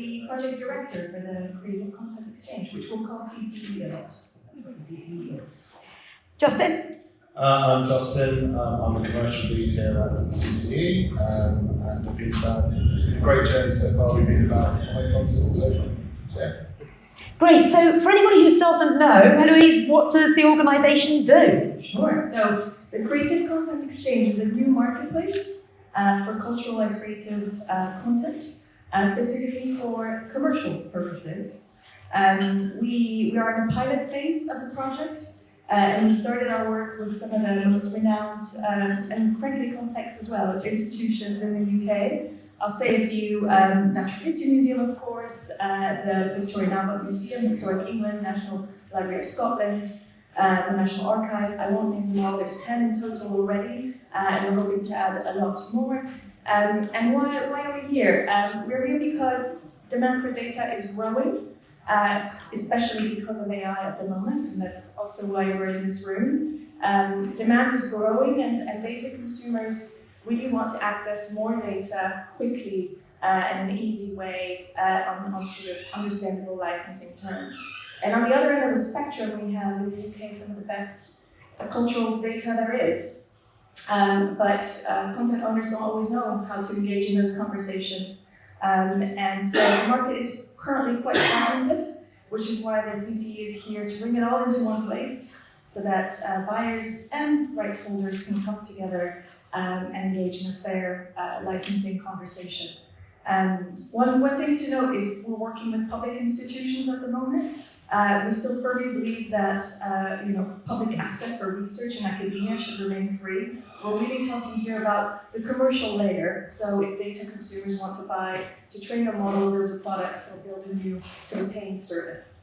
the project director for the Creative Content Exchange, which we'll call CCE a lot. That's what the CCE is. Justin? I'm Justin. I'm the commercial lead here at the CCE, and it's been a great journey so far. We've been about 5 months in so far. So, yeah. Great, so for anybody who doesn't know, Heloise, what does the organisation do? Sure, so the Creative Content Exchange is a new marketplace for cultural and creative content, specifically for commercial purposes. We are in the pilot phase of the project, and we started our work with some of the most renowned and frankly complex as well institutions in the UK. I'll say a few: Natural History Museum, of course, the Victoria and Albert Museum, Historic England, National Library of Scotland, the National Archives. I won't name them all, there's 10 in total already, and we're hoping to add a lot more. And why are we here? We're here because demand for data is growing, especially because of AI at the moment, and that's also why we're in this room. Demand is growing, and data consumers really want to access more data quickly and in an easy way on sort of understandable licensing terms. And on the other end of the spectrum, we have in the UK some of the best cultural data there is. But content owners don't always know how to engage in those conversations. And so the market is currently quite fragmented, which is why the CCE is here to bring it all into one place so that buyers and rights holders can come together and engage in a fair licensing conversation. One thing to note is we're working with public institutions at the moment. We still firmly believe that public access for research and academia should remain free. We're really talking here about the commercial layer. So if data consumers want to buy, to train a model, build a product, or build a new sort of paying service.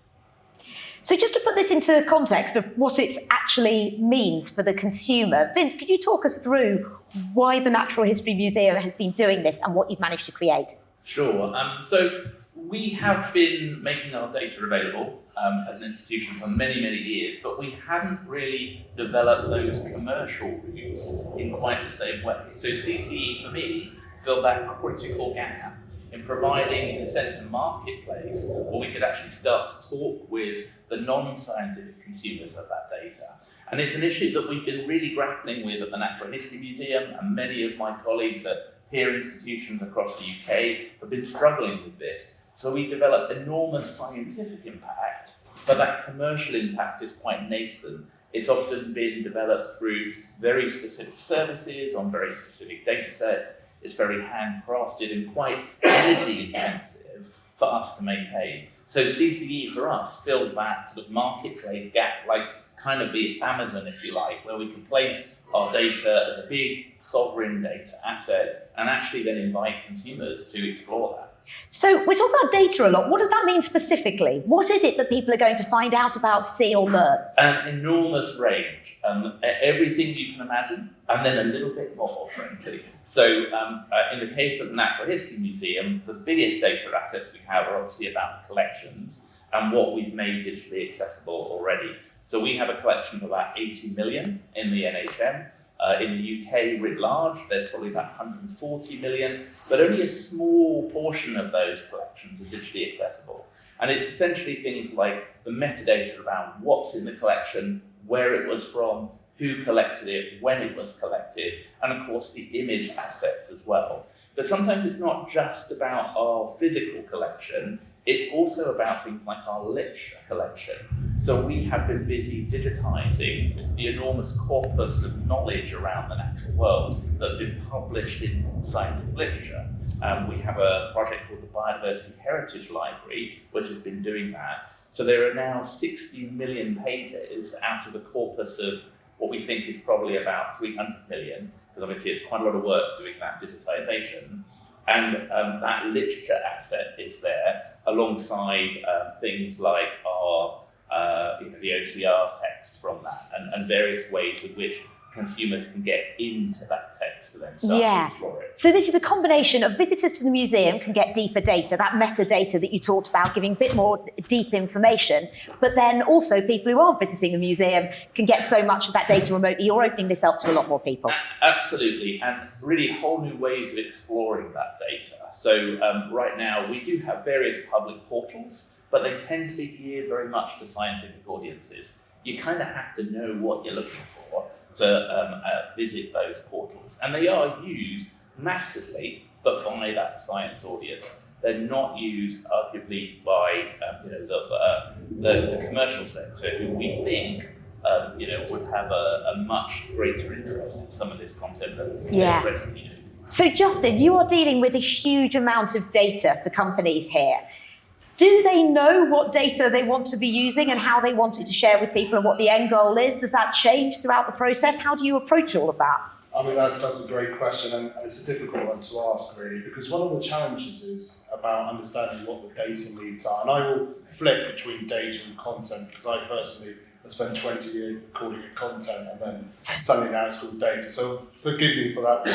So just to put this into context of what it actually means for the consumer, Vince, could you talk us through why the Natural History Museum has been doing this and what you've managed to create? Sure. So we have been making our data available as an institution for many, many years, but we hadn't really developed those commercial routes in quite the same way. So CCE, for me, filled that critical gap in providing, in a sense, a marketplace where we could actually start to talk with the non-scientific consumers of that data. And it's an issue that we've been really grappling with at the Natural History Museum, and many of my colleagues at peer institutions across the UK have been struggling with this. So we developed enormous scientific impact, but that commercial impact is quite nascent. It's often been developed through very specific services on very specific data sets. It's very handcrafted and quite energy intensive for us to maintain. So CCE for us filled that sort of marketplace gap, like kind of the Amazon, if you like, where we can place our data as a big sovereign data asset and actually then invite consumers to explore that. So we're talking about data a lot. What does that mean specifically? What is it that people are going to find out about, see or learn? An enormous range, everything you can imagine, and then a little bit more, frankly. So in the case of the Natural History Museum, the biggest data assets we have are obviously about the collections and what we've made digitally accessible already. So we have a collection of about 80 million in the NHM. In the UK writ large, there's probably about 140 million, but only a small portion of those collections are digitally accessible. And it's essentially things like the metadata around what's in the collection, where it was from, who collected it, when it was collected, and of course the image assets as well. But sometimes it's not just about our physical collection, it's also about things like our literature collection. So we have been busy digitizing the enormous corpus of knowledge around the natural world that have been published in scientific literature. We have a project called the Biodiversity Heritage Library, which has been doing that. So there are now 60 million pages out of a corpus of what we think is probably about 300 million, because obviously it's quite a lot of work doing that digitization. And that literature asset is there alongside things like our, the OCR text from that and various ways with which consumers can get into that text and then start to explore it. So this is a combination of visitors to the museum can get deeper data, that metadata that you talked about, giving a bit more deep information, but then also people who aren't visiting the museum can get so much of that data remotely. You're opening this up to a lot more people. Absolutely, and really whole new ways of exploring that data. So right now we do have various public portals, but they tend to be geared very much to scientific audiences. You kind of have to know what you're looking for to visit those portals. And they are used massively, but by that science audience. They're not used arguably by the commercial sector, who we think would have a much greater interest in some of this content than they presently do. So Justin, you are dealing with a huge amount of data for companies here. Do they know what data they want to be using and how they want it to share with people and what the end goal is? Does that change throughout the process? How do you approach all of that? I mean, that's a great question, and it's a difficult one to ask, really, because one of the challenges is about understanding what the data needs are. And I will flip between data and content, because I personally have spent 20 years calling it content, and then suddenly now it's called data. So forgive me for that.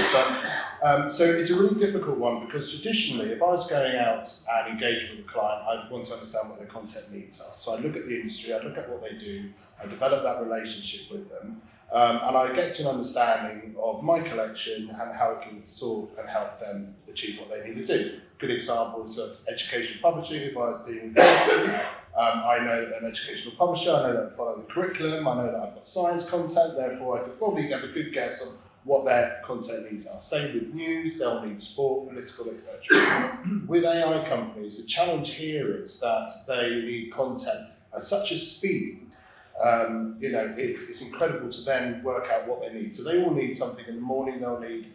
But, so it's a really difficult one, because traditionally, if I was going out and engaging with a client, I'd want to understand what their content needs are. So I'd look at the industry, I'd look at what they do, I'd develop that relationship with them. And I get to an understanding of my collection and how it can sort and help them achieve what they need to do. Good examples of education publishing. If I was dealing with person, I know that an educational publisher, I know that I follow the curriculum, I know that I've got science content, therefore I could probably have a good guess on what their content needs are. Same with news, they'll need sport, political, etc. With AI companies, the challenge here is that they need content at such a speed. It's incredible to then work out what they need. So they will need something in the morning, they'll need,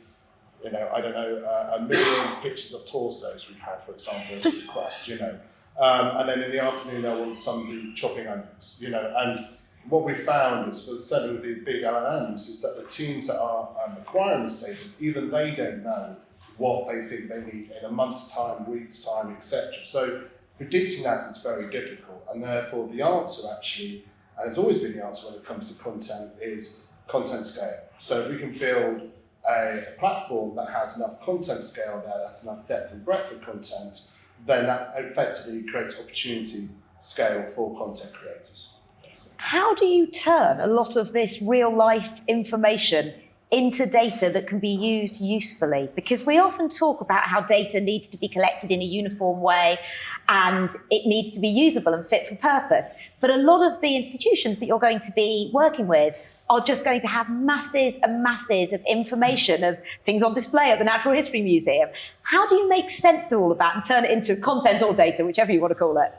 a million pictures of torsos we've had, for example, as a request, and then in the afternoon they'll want somebody chopping onions, and what we found is, for certainly with the big LLMs, is that the teams that are acquiring this data, even they don't know what they think they need in a month's time, week's time, etc. So predicting that is very difficult, and therefore the answer actually, and it's always been the answer when it comes to content, is content scale. So if we can build a platform that has enough content scale there, that has enough depth and breadth of content, then that effectively creates opportunity scale for content creators. How do you turn a lot of this real life information into data that can be used usefully? Because we often talk about how data needs to be collected in a uniform way and it needs to be usable and fit for purpose. But a lot of the institutions that you're going to be working with are just going to have masses and masses of information of things on display at the Natural History Museum. How do you make sense of all of that and turn it into content or data, whichever you want to call it?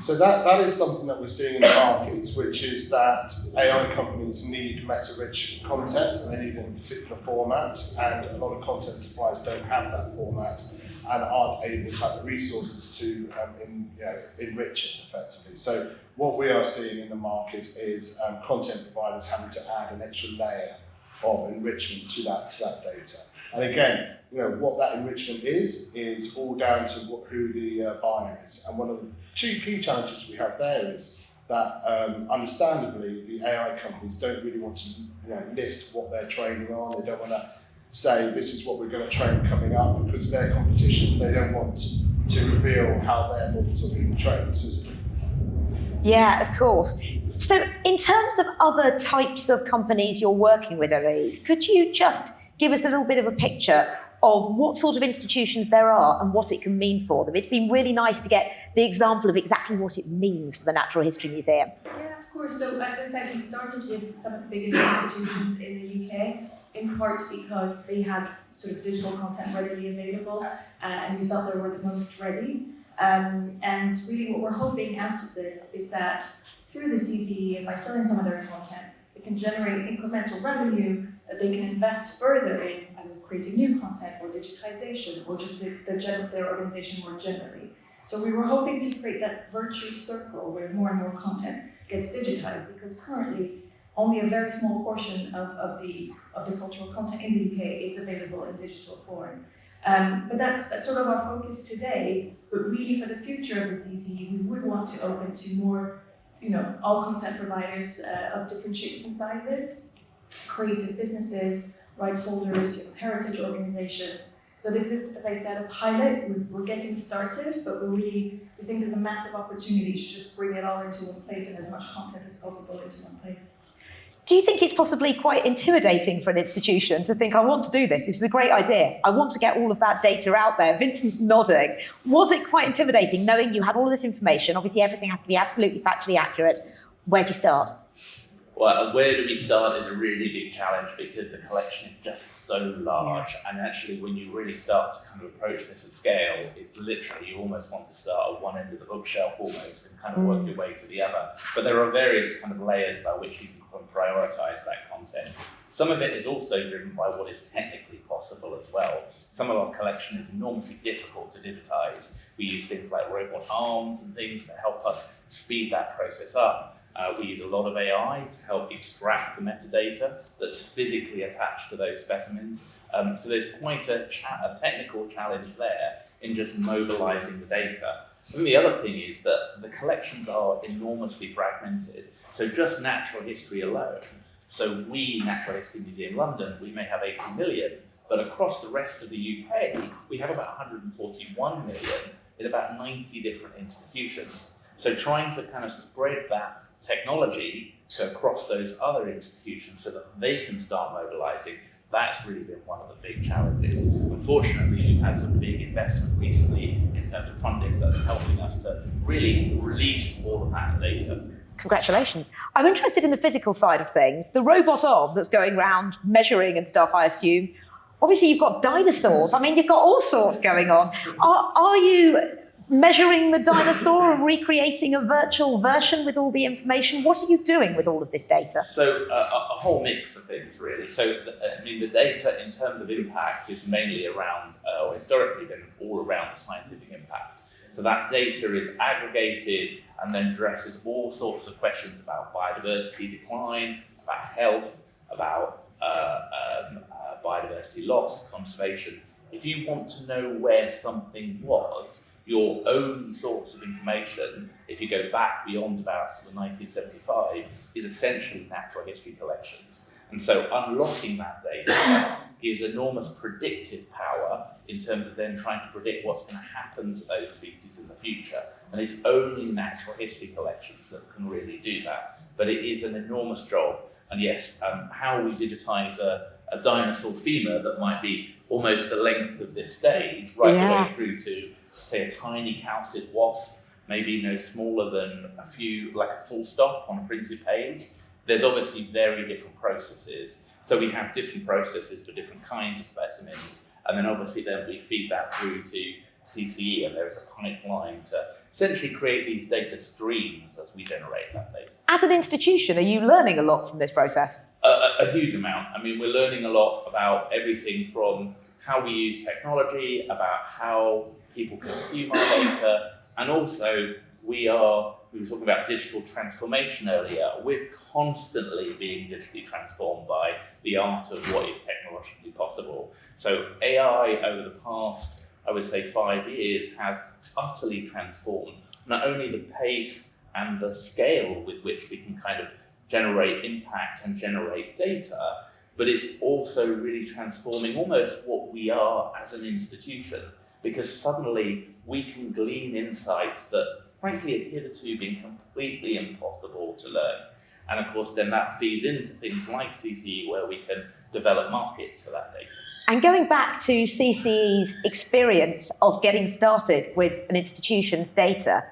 So that is something that we're seeing in the market, which is that AI companies need meta-rich content, and they need it in a particular format, and a lot of content suppliers don't have that format and aren't able to have the resources to enrich it effectively. So what we are seeing in the market is content providers having to add an extra layer of enrichment to that data. And again, what that enrichment is all down to who the buyer is. And one of the key challenges we have there is that, understandably, the AI companies don't really want to list what they're training on. They don't want to say, this is what we're going to train coming up, because their competition, they don't want to reveal how their models are being trained. Yeah, of course. So in terms of other types of companies you're working with, Heloise, could you just give us a little bit of a picture of what sort of institutions there are and what it can mean for them? It's been really nice to get the example of exactly what it means for the Natural History Museum. Yeah, of course. So as I said, we started with some of the biggest institutions in the UK, in part because they had sort of digital content readily available, and we felt they were the most ready. And really what we're hoping out of this is that through the CCE, by selling some of their content, it can generate incremental revenue that they can invest further in creating new content or digitization or just their organization more generally. So we were hoping to create that virtuous circle where more and more content gets digitized, because currently only a very small portion of the cultural content in the UK is available in digital form. But that's sort of our focus today. But really, for the future of the CCE, we would want to open to more, all content providers of different shapes and sizes. creative businesses, rights holders, heritage organizations. So this is, as I said, a pilot. We're getting started, but we think there's a massive opportunity to just bring it all into one place and as much content as possible into one place. Do you think it's possibly quite intimidating for an institution to think, I want to do this, this is a great idea, I want to get all of that data out there? Vincent's nodding. Was it quite intimidating knowing you had all of this information? Obviously everything has to be absolutely factually accurate. Where'd you start? Well, where do we start is a really big challenge because the collection is just so large. And actually, when you really start to kind of approach this at scale, it's literally, you almost want to start at one end of the bookshelf almost and kind of work your way to the other. But there are various kind of layers by which you can prioritize that content. Some of it is also driven by what is technically possible as well. Some of our collection is enormously difficult to digitize. We use things like robot arms and things that help us speed that process up. We use a lot of AI to help extract the metadata that's physically attached to those specimens. So there's quite a technical challenge there in just mobilizing the data. And the other thing is that the collections are enormously fragmented. So just natural history alone. So we, Natural History Museum London, we may have 80 million, but across the rest of the UK, we have about 141 million in about 90 different institutions. So trying to kind of spread that technology to across those other institutions so that they can start mobilizing, that's really been one of the big challenges. Unfortunately, we've had some big investment recently in terms of funding that's helping us to really release all of that data. Congratulations. I'm interested in the physical side of things. The robot arm that's going around measuring and stuff, I assume. Obviously, you've got dinosaurs. I mean, you've got all sorts going on. Are you measuring the dinosaur and recreating a virtual version with all the information? What are you doing with all of this data? So a whole mix of things, really. So the data in terms of impact is mainly around, or historically been all around the scientific impact. So that data is aggregated and then addresses all sorts of questions about biodiversity decline, about health, about biodiversity loss, conservation. If you want to know where something was, your only source of information, if you go back beyond about sort of 1975, is essentially natural history collections. And so unlocking that data gives enormous predictive power in terms of then trying to predict what's going to happen to those species in the future. And it's only natural history collections that can really do that. But it is an enormous job. And yes, how we digitize a dinosaur femur that might be almost the length of this stage, right the way through to, say, a tiny calcid wasp, maybe no smaller than a few, like a full stop on a printed page. There's obviously very different processes. So we have different processes for different kinds of specimens. And then obviously then we feed that through to CCE, and there's a pipeline to essentially create these data streams as we generate that data. As an institution, are you learning a lot from this process? A huge amount. I mean, we're learning a lot about everything from how we use technology, about how people consume our data, and also we were talking about digital transformation earlier. We're constantly being digitally transformed by the art of what is technologically possible. So AI over the past, I would say 5 years, has utterly transformed not only the pace and the scale with which we can kind of generate impact and generate data, but it's also really transforming almost what we are as an institution, because suddenly we can glean insights that frankly had hitherto been completely impossible to learn. And of course, then that feeds into things like CCE, where we can develop markets for that data. And going back to CCE's experience of getting started with an institution's data,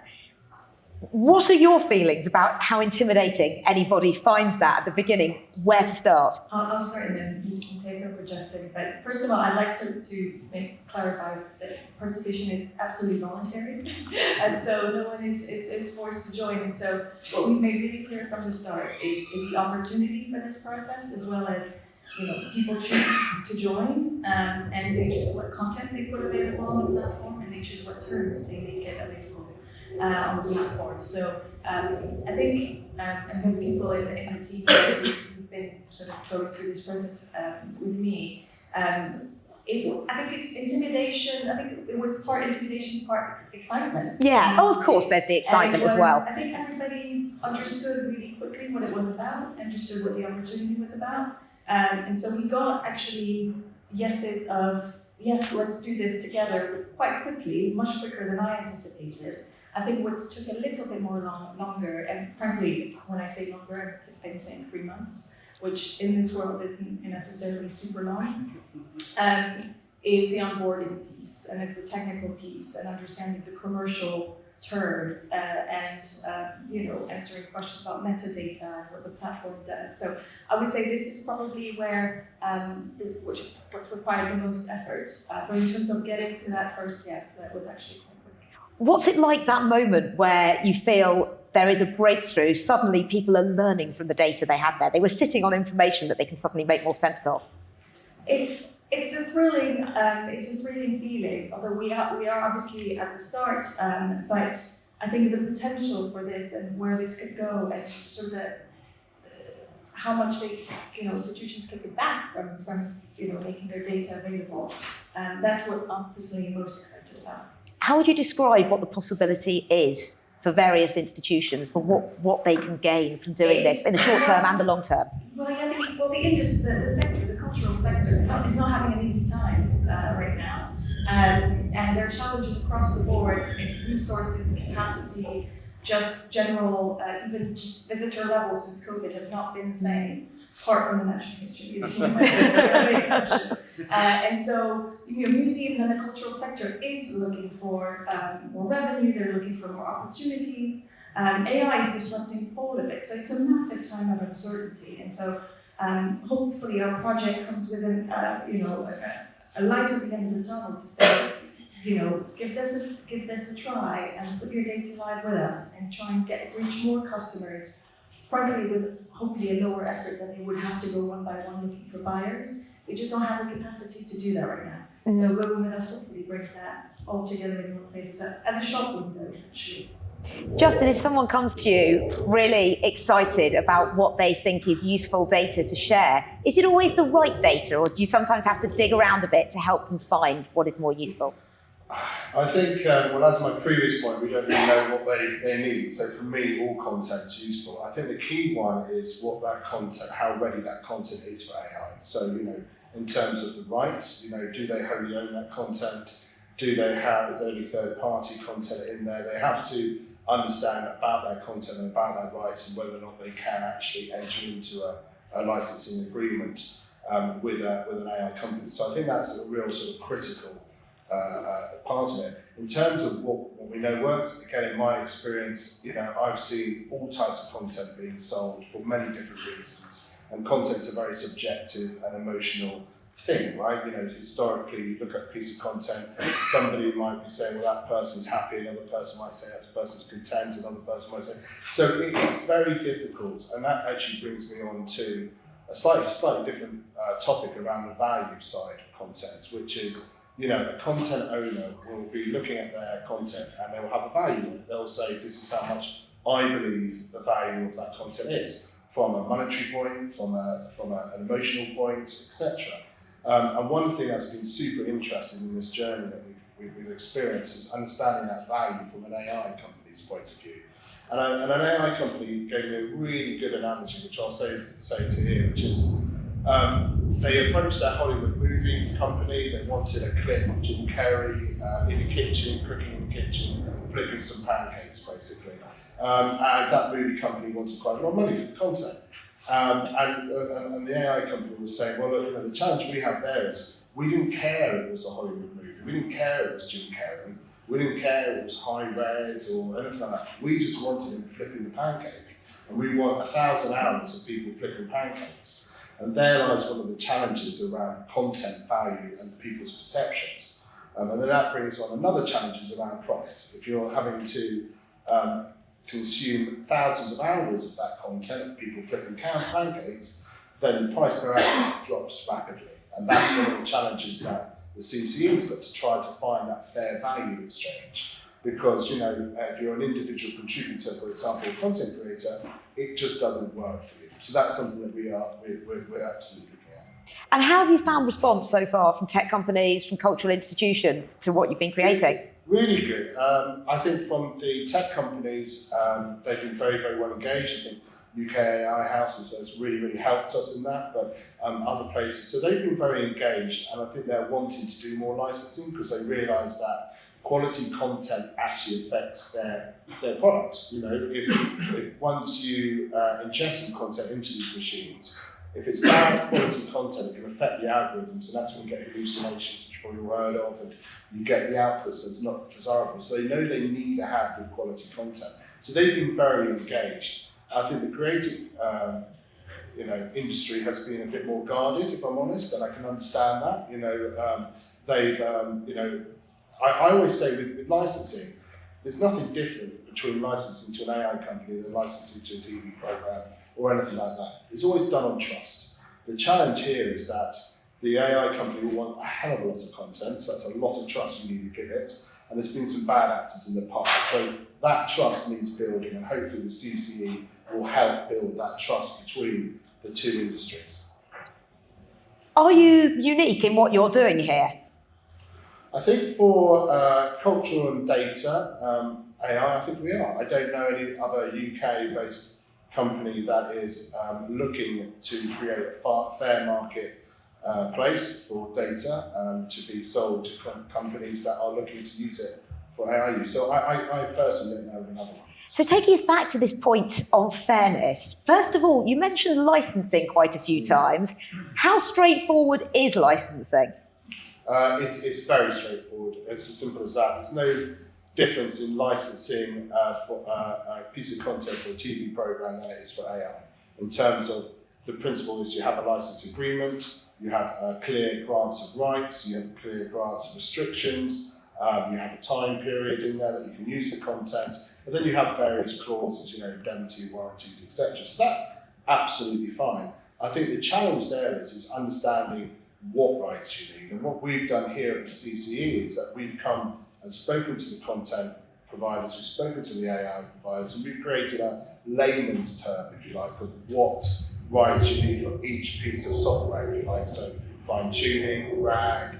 what are your feelings about how intimidating anybody finds that at the beginning, where to start? I'll start and then you can take over, Justin. But first of all, I'd like to clarify that participation is absolutely voluntary. And so no one is forced to join. And so what we made really clear from the start is the opportunity for this process, as well as people choose to join and they choose what content they put available on the platform, and they choose what terms they make it available on the platform. So I think, and the people in the team who've been sort of going through this process with me, I think it's intimidation. I think it was part intimidation, part excitement. Yeah, of course there's the excitement as well. I think everybody understood really quickly what it was about, understood what the opportunity was about. And so we got actually yeses of, yes, let's do this together quite quickly, much quicker than I anticipated. I think what took a little bit more longer, and frankly, when I say longer, I'm saying 3 months, which in this world isn't necessarily super long, is the onboarding piece and the technical piece and understanding the commercial terms and answering questions about metadata and what the platform does. So I would say this is probably where what's required the most effort. But in terms of getting to that first yes, that was actually quite quick. What's it like, that moment where you feel there is a breakthrough? Suddenly people are learning from the data they had there. They were sitting on information that they can suddenly make more sense of. It's a thrilling feeling. Although we are obviously at the start, but I think the potential for this and where this could go, and sort of how much institutions can get back from making their data available. That's what I'm personally most excited about. How would you describe what the possibility is for various institutions, for what they can gain from doing this in the short term and the long term? Well, yeah, the industry, the sector, the cultural sector, is not having an easy time right now. And there are challenges across the board in resources, capacity, just general, even just visitor levels since COVID have not been the same, apart from the Natural History Museum. And so, museums and the cultural sector is looking for more revenue, they're looking for more opportunities. AI is disrupting all of it, so it's a massive time of uncertainty. And so, hopefully, our project comes with a light at the end of the tunnel to say, give this a try and put your data live with us and try and reach more customers, frankly, with hopefully a lower effort than they would have to go one by one looking for buyers. We just don't have the capacity to do that right now. Mm-hmm. So going with us hopefully brings that all together in one place as a shop window, essentially. Justin, if someone comes to you really excited about what they think is useful data to share, is it always the right data, or do you sometimes have to dig around a bit to help them find what is more useful? I think, as my previous point, we don't really know what they need. So for me, all content's useful. I think the key one is what that content, how ready that content is for AI. So, in terms of the rights, do they wholly own that content? Is there any third-party content in there? They have to understand about that content and about that rights and whether or not they can actually enter into a licensing agreement with an AI company. So I think that's a real sort of critical part of it. In terms of what we know works, again, in my experience, I've seen all types of content being sold for many different reasons, and content's a very subjective and emotional thing, right? Historically, you look at a piece of content, somebody might be saying, well, that person's happy, another person might say that person's content, another person might say. So it's very difficult, and that actually brings me on to a slightly different topic around the value side of content, which is, a content owner will be looking at their content and they will have a value on it. They'll say, this is how much I believe the value of that content is, from a monetary point, from an emotional point, etc. And one thing that's been super interesting in this journey that we've experienced is understanding that value from an AI company's point of view. And an AI company gave me a really good analogy, which I'll say to here, which is, they approached their Hollywood movie company. They wanted a clip of Jim Carrey in the kitchen, cooking in the kitchen, flipping some pancakes, basically. And that movie company wanted quite a lot of money for the content. And the AI company was saying, well, look, the challenge we have there is we didn't care if it was a Hollywood movie. We didn't care if it was Jim Carrey. We didn't care if it was high res or anything like that. We just wanted him flipping the pancake. And we want 1,000 hours of people flipping pancakes. And there lies one of the challenges around content value and people's perceptions. And then that brings on another challenges around price. If you're having to consume thousands of hours of that content, people flipping pancakes, then the price per hour drops rapidly. And that's one of the challenges that the CCE's got to try to find that fair value exchange. Because, if you're an individual contributor, for example, a content creator, it just doesn't work for you. So that's something that we're absolutely looking at. And how have you found response so far from tech companies, from cultural institutions to what you've been creating? Really good. I think from the tech companies, they've been very, very well engaged. I think UKAI House has really helped us in that, but other places. So they've been very engaged, and I think they're wanting to do more licensing because they realise that quality content actually affects their products. You know, if once you ingest some content into these machines, if it's bad quality content, it can affect the algorithms, and that's when you get hallucinations, which you've probably all heard of, and you get the outputs that's not desirable. So they know they need to have good quality content. So they've been very engaged. I think the creative industry has been a bit more guarded, if I'm honest, and I can understand that. You know, I always say with licensing, there's nothing different between licensing to an AI company than licensing to a TV program or anything like that. It's always done on trust. The challenge here is that the AI company will want a hell of a lot of content, so that's a lot of trust you need to give it, and there's been some bad actors in the past. So that trust needs building, and hopefully the CCE will help build that trust between the two industries. Are you unique in what you're doing here? I think for cultural and data, AI, I think we are. I don't know any other UK-based company that is looking to create a fair market place for data to be sold to companies that are looking to use it for AI use. So I personally don't know of another one. So taking us back to this point on fairness, first of all, you mentioned licensing quite a few times. How straightforward is licensing? It's very straightforward. It's as simple as that. There's no difference in licensing for a piece of content for a TV program than it is for AI. In terms of the principle is you have a license agreement, you have clear grants of rights, you have clear grants of restrictions, you have a time period in there that you can use the content, and then you have various clauses, you know, indemnity, warranties, etc. So that's absolutely fine. I think the challenge there is understanding what rights you need. And what we've done here at the CCE is that we've come and spoken to the content providers, we've spoken to the AI providers, and we've created a layman's term, if you like, of what rights you need for each piece of software, if you like. So fine-tuning, RAG,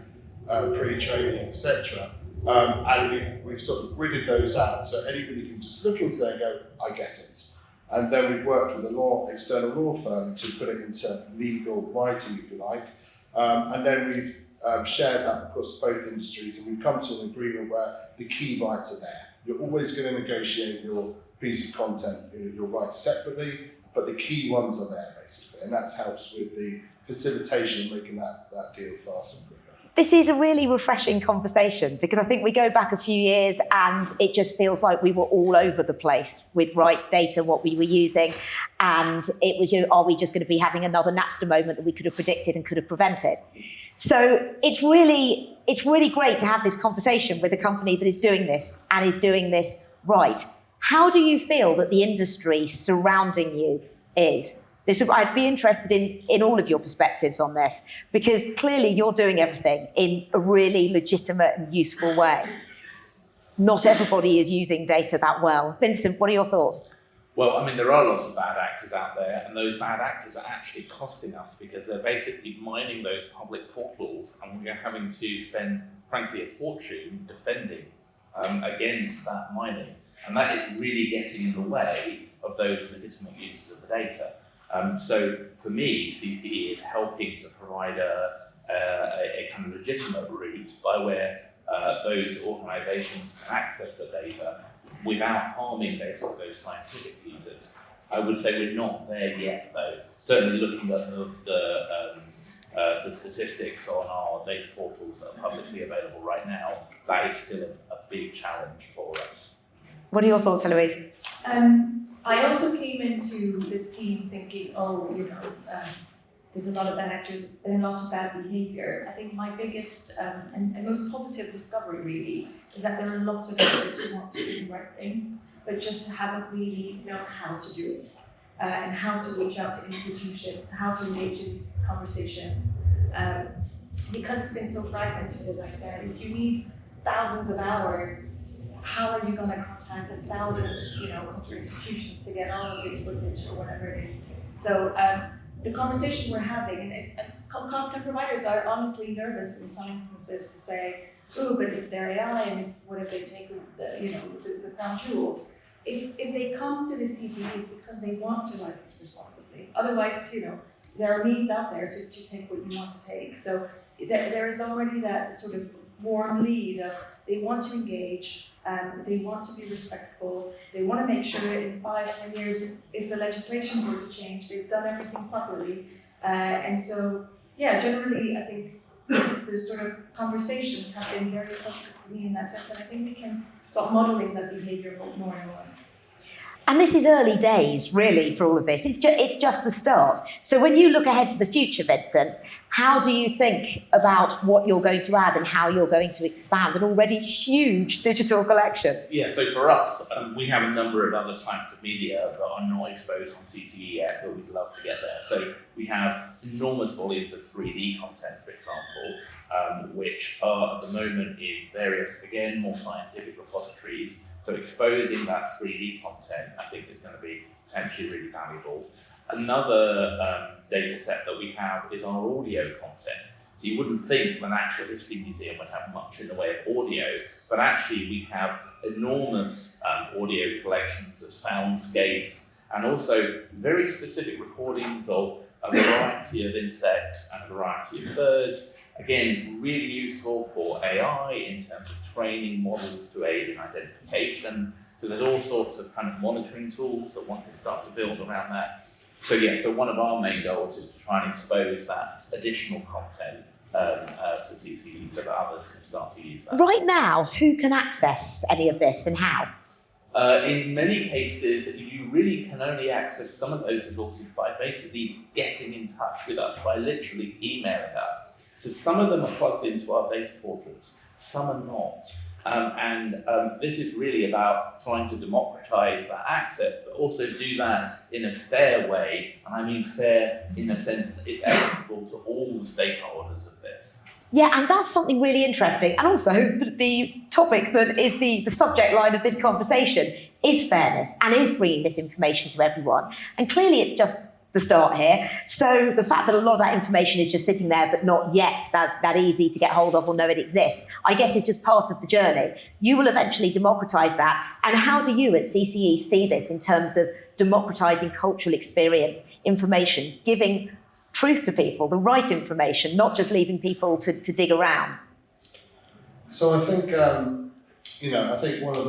pre-training, etc. And we've sort of gridded those out, so anybody can just look into there and go, I get it. And then we've worked with a external law firm to put it into legal writing, if you like. And then we've shared that across both industries, and we've come to an agreement where the key rights are there. You're always going to negotiate your piece of content, your rights separately, but the key ones are there, basically, and that helps with the facilitation of making that deal faster and quicker. This is a really refreshing conversation because I think we go back a few years and it just feels like we were all over the place with rights data, what we were using, and it was, are we just going to be having another Napster moment that we could have predicted and could have prevented? So it's really great to have this conversation with a company that is doing this and is doing this right. How do you feel that the industry surrounding you is? I'd be interested in all of your perspectives on this, because clearly you're doing everything in a really legitimate and useful way. Not everybody is using data that well. Vincent, what are your thoughts? Well, I mean, there are lots of bad actors out there, and those bad actors are actually costing us because they're basically mining those public portals, and we're having to spend, frankly, a fortune defending against that mining. And that is really getting in the way of those legitimate users of the data. So for me, CCE is helping to provide a kind of legitimate route by where those organisations can access the data without harming those scientific users. I would say we're not there yet, though. Certainly looking at the statistics on our data portals that are publicly available right now, that is still a big challenge for us. What are your thoughts, Heloise? I also came into this team thinking, there's a lot of bad actors and a lot of bad behaviour. I think my biggest and most positive discovery really is that there are lots of actors who want to do the right thing, but just haven't really known how to do it and how to reach out to institutions, how to engage in these conversations. Because it's been so fragmented, as I said, if you need thousands of hours, how are you going to contact 1,000, cultural institutions to get all of this footage or whatever it is? So the conversation we're having, and content providers are honestly nervous in some instances to say, oh, but if they're AI, and what if they take the crown jewels? if they come to the CCEs because they want to license responsibly, otherwise, there are means out there to take what you want to take. So there is already that sort of warm lead of they want to engage, they want to be respectful, they want to make sure that in 5-10 years, if the legislation were to change, they've done everything properly. And so, yeah, generally, I think the sort of conversations have been very positive for me in that sense, and I think we can start modeling that behaviour more and more. And this is early days, really, for all of this. It's just the start. So when you look ahead to the future, Vincent, how do you think about what you're going to add and how you're going to expand an already huge digital collection? Yeah, so for us, we have a number of other types of media that are not exposed on CCE yet, but we'd love to get there. So we have enormous volumes of 3D content, for example, which are at the moment in various, again, more scientific repositories. So exposing that 3D content, I think, is going to be potentially really valuable. Another data set that we have is our audio content. So you wouldn't think the Natural History Museum would have much in the way of audio, but actually we have enormous audio collections of soundscapes and also very specific recordings of a variety of insects and a variety of birds. Again, really useful for AI in terms of training models to aid in identification. So there's all sorts of kind of monitoring tools that one can start to build around that. So yeah, so one of our main goals is to try and expose that additional content to CCE so that others can start to use that. Right now, who can access any of this and how? In many cases, you really can only access some of those resources by basically getting in touch with us, by literally emailing us. So some of them are plugged into our data portals, some are not. This is really about trying to democratize that access, but also do that in a fair way. And I mean fair in the sense that it's equitable to all the stakeholders of this. Yeah, and that's something really interesting. And also, the topic that is the subject line of this conversation is fairness and is bringing this information to everyone. And clearly it's just the start here. So the fact that a lot of that information is just sitting there, but not yet that easy to get hold of or know it exists, I guess is just part of the journey. You will eventually democratise that. And how do you at CCE see this in terms of democratising cultural experience, information, giving truth to people, the right information, not just leaving people to dig around? So I think, I think one of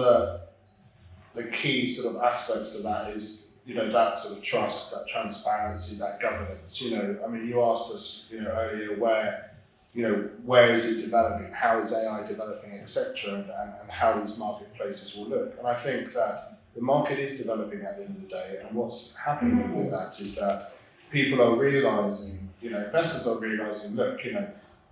the key sort of aspects of that is, that sort of trust, that transparency, that governance. You asked us, earlier where is it developing, how is AI developing, etc., and how these marketplaces will look. And I think that the market is developing at the end of the day, and what's happening with that is that people are realizing, investors are realizing, look,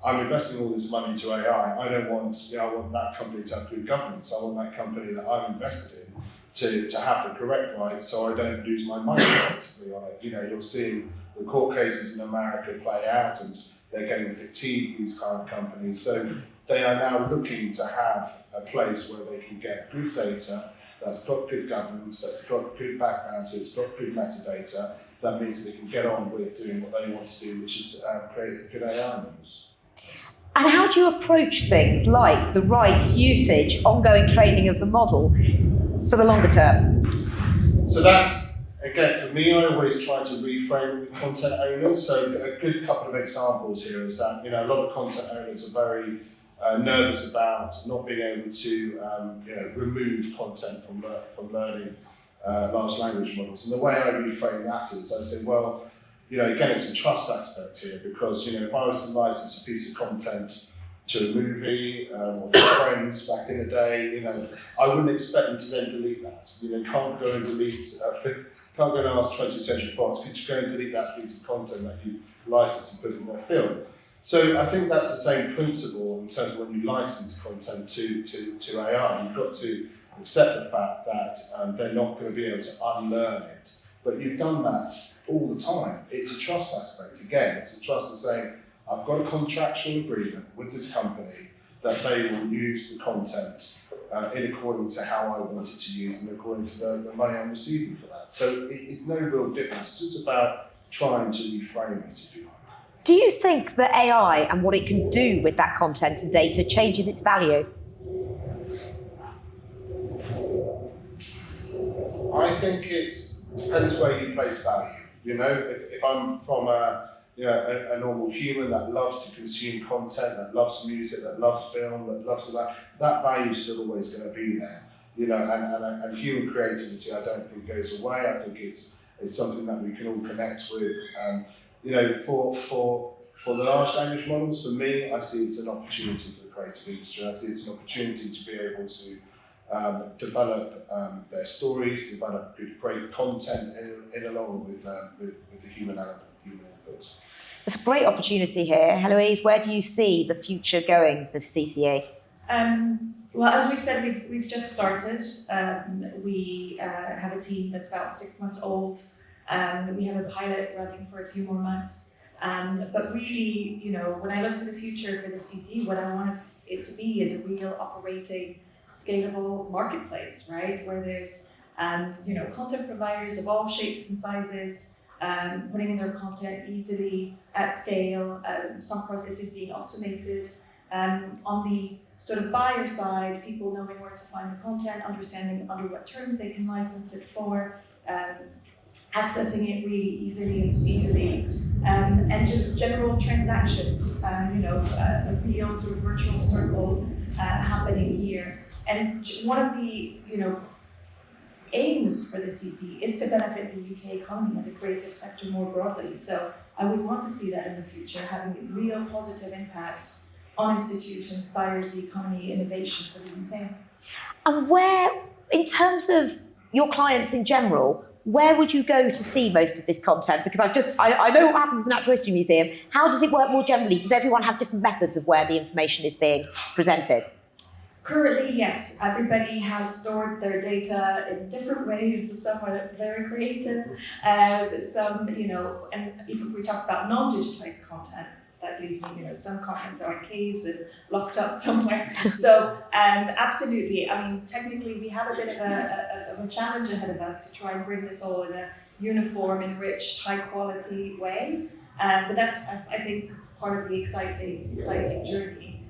I'm investing all this money to AI. I don't want, I want that company to have good governance. I want that company that I'm invested in to have the correct rights, so I don't lose my money basically on it. You're seeing the court cases in America play out, and they're getting fatigued, these kind of companies. So they are now looking to have a place where they can get good data, that's got good governance, that's got good background, so it's got good metadata. That means that they can get on with doing what they want to do, which is create good AI models. And how do you approach things like the rights, usage, ongoing training of the model for the longer term? So that's, again, for me, I always try to reframe with content owners. So a good couple of examples here is that, a lot of content owners are very nervous about not being able to remove content from learning large language models. And the way I reframe that is I say, well, again, it's a trust aspect here, because, if I was to license a piece of content to a movie or to friends back in the day, I wouldn't expect them to then delete that. Can't go and delete, can't go and ask 20th Century Fox, could you go and delete that piece of content that you licensed and put in their film? So I think that's the same principle in terms of when you license content to AI. You've got to accept the fact that they're not going to be able to unlearn it. But you've done that all the time. It's a trust aspect. Again, it's a trust of saying, I've got a contractual agreement with this company that they will use the content in according to how I want it to use and according to the money I'm receiving for that. So it's no real difference. It's just about trying to reframe it, if you like. Do you think that AI and what it can do with that content and data changes its value? I think it depends where you place value. You know, if I'm from a normal human that loves to consume content, that loves music, that loves film, that loves that value is still always going to be there. You know, and human creativity, I don't think goes away. I think it's something that we can all connect with. You know, for the large language models, for me, I see it's an opportunity for the creative industry. I see it's an opportunity to be able to develop their stories, develop great content in along with the human element, human input. There's a great opportunity here. Heloise, where do you see the future going for CCA? Well, as we've said, we've just started. We have a team that's about 6 months old. We have a pilot running for a few more months. But really, you know, when I look to the future for the CCA, what I want it to be is a real operating, scalable marketplace, right? Where there's, you know, content providers of all shapes and sizes, putting in their content easily at scale, some processes being automated. On the sort of buyer side, people knowing where to find the content, understanding under what terms they can license it for, accessing it really easily and speedily, and just general transactions, you know, a real sort of virtual circle happening here. And one of the, you know, aims for the CC is to benefit the UK economy and the creative sector more broadly. So I would want to see that in the future, having a real positive impact on institutions, buyers, the economy, innovation for the UK. And where, in terms of your clients in general, where would you go to see most of this content? Because I know what happens in the Natural History Museum. How does it work more generally? Does everyone have different methods of where the information is being presented? Currently, yes. Everybody has stored their data in different ways. Some are very creative. Some, you know, and if we talk about non-digitized content, that leaves me, you know, some content are in caves and locked up somewhere. So, absolutely. I mean, technically, we have a bit of a challenge ahead of us to try and bring this all in a uniform, enriched, high-quality way. But that's, I think, part of the exciting journey.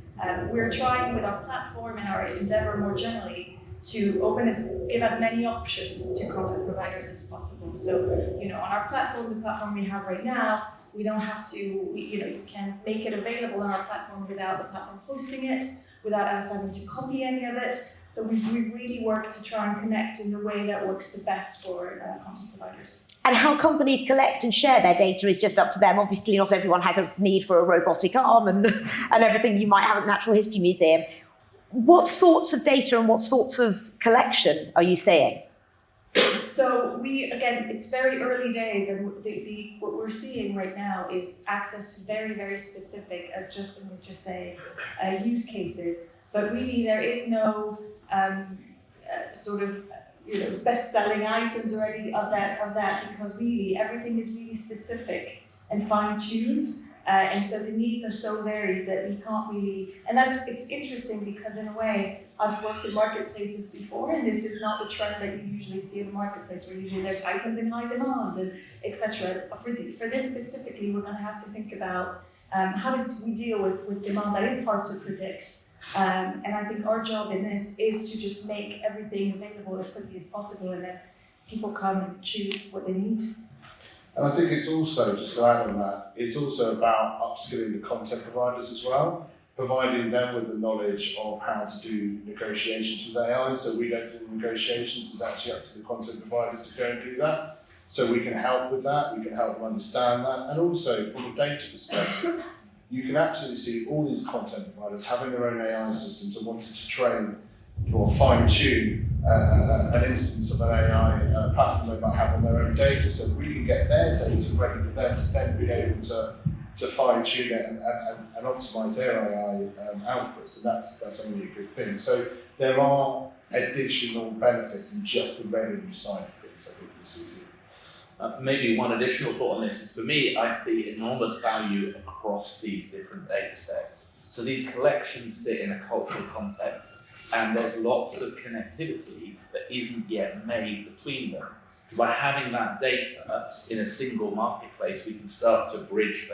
We're trying with our platform and our endeavor more generally to give as many options to content providers as possible. So, you know, on our platform, the platform we have right now, we don't have to, you know, you can make it available on our platform without the platform hosting it, without us having to copy any of it. So we really work to try and connect in the way that works the best for content providers. And how companies collect and share their data is just up to them. Obviously, not everyone has a need for a robotic arm and everything you might have at the Natural History Museum. What sorts of data and what sorts of collection are you seeing? So again, it's very early days, and what we're seeing right now is access to very, very specific, as Justin was just saying, use cases. But really, there is no sort of, you know, best-selling items or any of that, because really everything is really specific and fine-tuned. And so the needs are so varied that we can't really, and it's interesting because in a way, I've worked in marketplaces before, and this is not the trend that you usually see in the marketplace, where usually there's items in high demand and etc. For this specifically, we're going to have to think about how do we deal with demand that is hard to predict. And I think our job in this is to just make everything available as quickly as possible, and then people come and choose what they need. And I think it's also, just to add on that, it's also about upskilling the content providers as well, providing them with the knowledge of how to do negotiations with AI. So we don't do the negotiations, it's actually up to the content providers to go and do that. So we can help with that, we can help them understand that. And also from a data perspective, you can absolutely see all these content providers having their own AI systems and wanting to train or fine-tune an instance of an AI platform they might have on their own data, so we can get their data ready for them to then be able to fine-tune it and optimize their AI outputs, and that's only a good thing. So there are additional benefits than just the revenue side of things, I think, for the CC. Maybe one additional thought on this is, for me, I see enormous value across these different data sets. So these collections sit in a cultural context, and there's lots of connectivity that isn't yet made between them. So by having that data in a single marketplace, we can start to bridge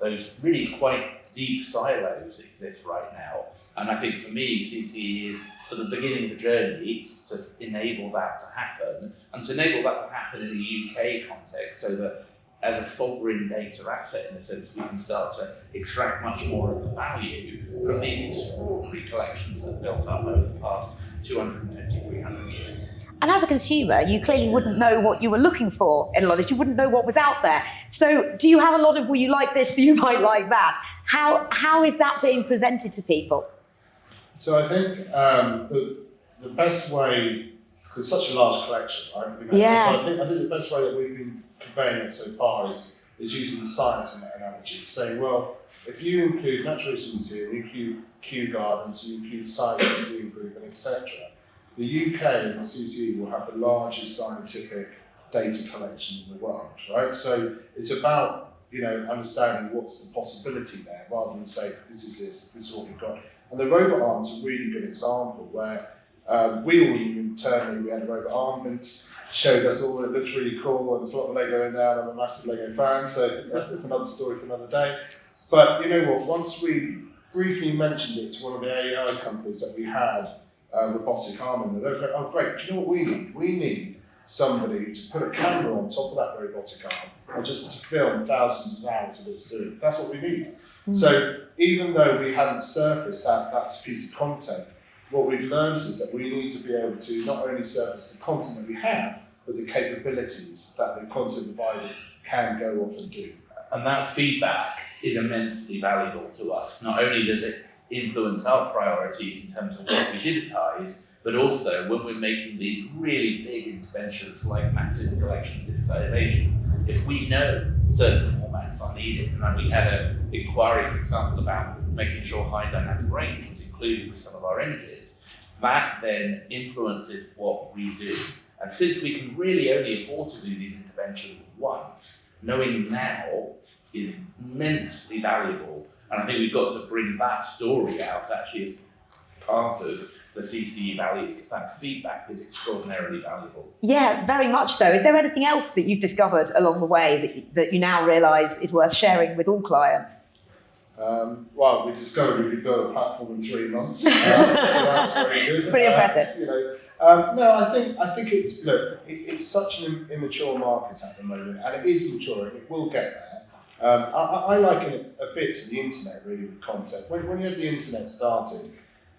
those really quite deep silos that exist right now And I think for me, CCE is at the beginning of the journey to enable that to happen, and to enable that to happen in the UK context, so that as a sovereign data asset, in a sense, we can start to extract much more of the value from these extraordinary collections that have built up over the past 250, 300 years. And as a consumer, you clearly wouldn't know what you were looking for in a lot of this. You wouldn't know what was out there. So do you have a lot of, well, you like this, so you might like that? How is that being presented to people? So I think the best way, because it's such a large collection, right? Yeah. So I think the best way that we've been conveying it so far is using the science analogy, saying, well, if you include Natural History Museum, you include Kew Gardens, you include Science Museum Group, and etc., the UK and the CCE will have the largest scientific data collection in the world, right? So it's about, understanding what's the possibility there, rather than say, this is what we've got. And the robot arm's a really good example where we all internally, we had a robot arm, Vince showed us all, it looks really cool, and there's a lot of Lego in there, and I'm a massive Lego fan, so that's another story for another day. But you know what, once we briefly mentioned it to one of the AI companies that we had robotic arm in there, they were like, oh great, do you know what we need? We need somebody to put a camera on top of that robotic arm and just to film thousands of hours of it doing. That's what we need. So even though we hadn't surfaced that piece of content, what we've learned is that we need to be able to not only surface the content that we have, but the capabilities that the content provider can go off and do. And that feedback is immensely valuable to us. Not only does it influence our priorities in terms of what we digitise, but also when we're making these really big interventions like massive collections digitisation, if we know certain formats are needed, and we had an inquiry, for example, about making sure high dynamic range was included with some of our images, that then influences what we do. And since we can really only afford to do these interventions once, knowing now is immensely valuable. And I think we've got to bring that story out actually as part of the CCE value, because that feedback is extraordinarily valuable. Yeah, very much so. Is there anything else that you've discovered along the way that you now realise is worth sharing with all clients? Well, we discovered we could build a platform in 3 months, so that's very good. It's pretty impressive. No, I think it's such an immature market at the moment, and it is maturing. It will get there. I liken it a bit to the internet, really, with content. When you had the internet started,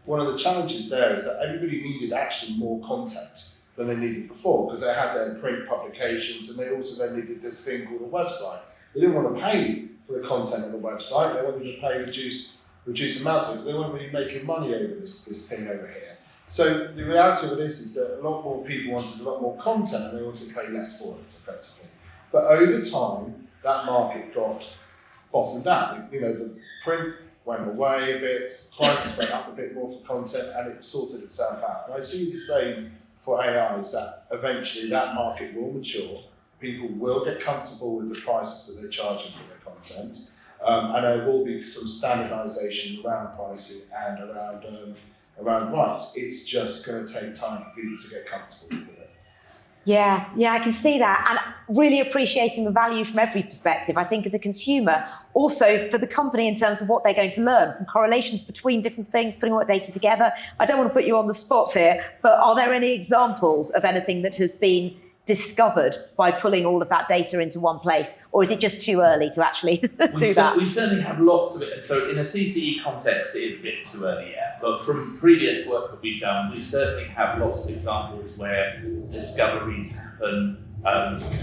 one of the challenges there is that everybody needed actually more content than they needed before, because they had their print publications, and they also then needed this thing called a website. They didn't want to pay for the content on the website. They wanted to pay reduce amounts of it. They weren't really making money over this thing over here. So the reality of it is that a lot more people wanted a lot more content, and they wanted to pay less for it, effectively. But over time, that market got bottomed out. The print went away a bit, prices went up a bit more for content, and it sorted itself out. And I see the same for AI, is that eventually that market will mature, people will get comfortable with the prices that they're charging for their content, and there will be some standardisation around pricing and around rights. It's just going to take time for people to get comfortable with it. Yeah, I can see that, and really appreciating the value from every perspective. I think as a consumer, also for the company in terms of what they're going to learn from correlations between different things, putting all that data together. I don't want to put you on the spot here, but are there any examples of anything that has been discovered by pulling all of that data into one place, or is it just too early to actually do that? We certainly have lots of it. So in a CCE context, it is a bit too early yet. But from previous work that we've done, we certainly have lots of examples where discoveries happen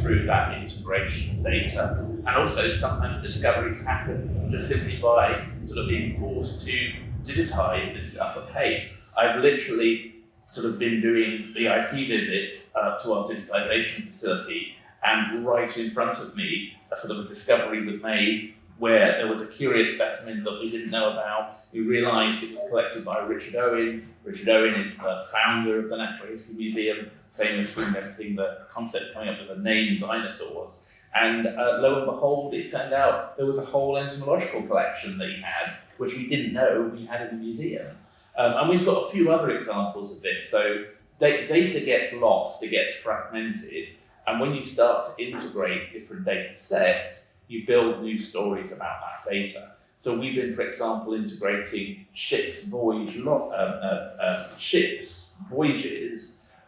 through that integration of data. And also sometimes discoveries happen just simply by sort of being forced to digitize this stuff at pace. I've literally sort of been doing VIP visits to our digitisation facility, and right in front of me, a sort of a discovery was made where there was a curious specimen that we didn't know about. We realised it was collected by Richard Owen. Richard Owen is the founder of the Natural History Museum, famous for inventing the concept coming up with the name dinosaurs. And lo and behold, it turned out there was a whole entomological collection that he had, which we didn't know we had in the museum. And we've got a few other examples of this. So data gets lost, it gets fragmented, and when you start to integrate different data sets, you build new stories about that data. So we've been, for example, integrating ships' voyages,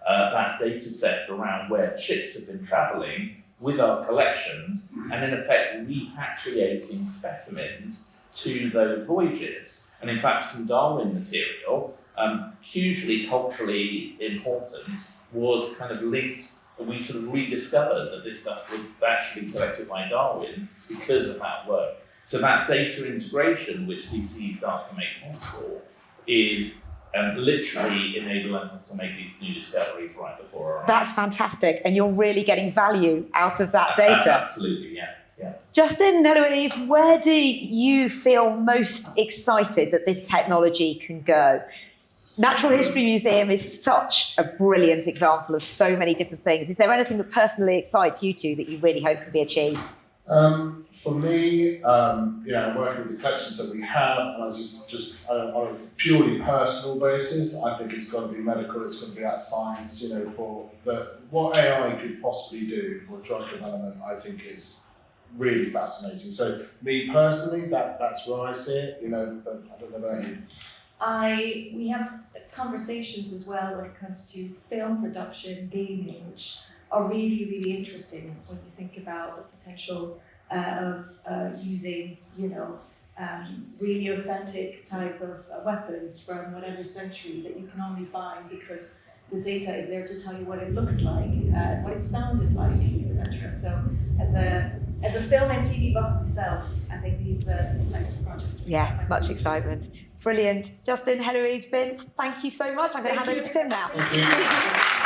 that data set around where ships have been travelling with our collections, and in effect repatriating specimens to those voyages. And in fact, some Darwin material, hugely culturally important, was kind of linked, and we sort of rediscovered that this stuff was actually collected by Darwin because of that work. So that data integration, which CC starts to make possible, is literally enabling us to make these new discoveries right before our eyes. That's fantastic, and you're really getting value out of that data. Absolutely, yeah. Justin, Heloise, where do you feel most excited that this technology can go? Natural History Museum is such a brilliant example of so many different things. Is there anything that personally excites you two that you really hope can be achieved? For me, I'm working with the collections that we have, and I just on a purely personal basis, I think it's got to be medical, it's got to be that science, for what AI could possibly do for drug development, I think is really fascinating. So me personally, that's where I see it, but I don't know about you. We have conversations as well when it comes to film production, gaming, which are really, really interesting when you think about the potential of using, really authentic type of weapons from whatever century that you can only find because the data is there to tell you what it looked like, what it sounded like, etc. So as a film and TV buff myself, I think these types of projects. Yeah, much excitement. Brilliant. Justin, Heloise, Vince, thank you so much. I'm going to hand over to Tim now. Thank you.